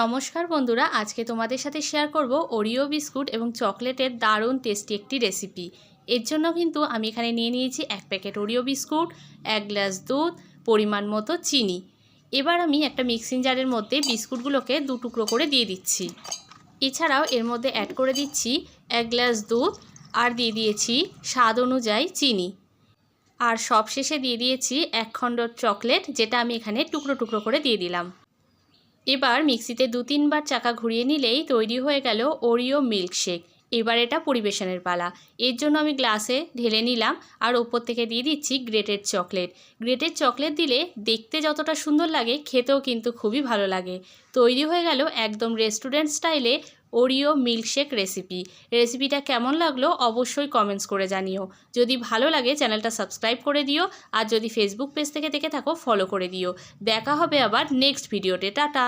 নমস্কার বন্ধুরা, আজকে তোমাদের সাথে শেয়ার করব ওরিও বিস্কুট এবং চকলেটের দারুণ টেস্টি একটি রেসিপি। এর জন্য কিন্তু আমি এখানে নিয়ে নিয়েছি 1 প্যাকেট ওরিও বিস্কুট, 1 গ্লাস দুধ, পরিমাণ মতো চিনি। এবার আমি একটা মিক্সিং জারের মধ্যে বিস্কুটগুলোকে 2 টুকরো করে দিয়ে দিচ্ছি। এছাড়াও এর মধ্যে অ্যাড করে দিচ্ছি 1 গ্লাস দুধ আর দিয়ে দিয়েছি স্বাদ অনুযায়ী চিনি। আর সবশেষে দিয়ে দিয়েছি 1 খণ্ড চকলেট, যেটা আমি এখানে টুকরো টুকরো করে দিয়ে দিলাম। এবার মিক্সিতে 2-3 বার চাকা ঘুরিয়ে নিলেই তৈরি হয়ে গেল ওরিও মিল্কশেক। এবার এটা পরিবেশনের পালা। এর জন্য আমি গ্লাসে ঢেলে নিলাম আর ওপর থেকে দিয়ে দিচ্ছি গ্রেটেড চকলেট। গ্রেটেড চকলেট দিলে দেখতে যতটা সুন্দর লাগে, খেতেও কিন্তু খুবই ভালো লাগে। তৈরি হয়ে গেল একদম রেস্টুরেন্ট স্টাইলে ওরিও মিল্কশেক রেসিপি। রেসিপিটা কেমন লাগলো অবশ্যই কমেন্টস করে জানিও। যদি ভালো লাগে চ্যানেলটা সাবস্ক্রাইব করে দিও, আর যদি ফেসবুক পেজ থেকে দেখে থাকো ফলো করে দিও। দেখা হবে আবার নেক্সট ভিডিওতে। টাটা।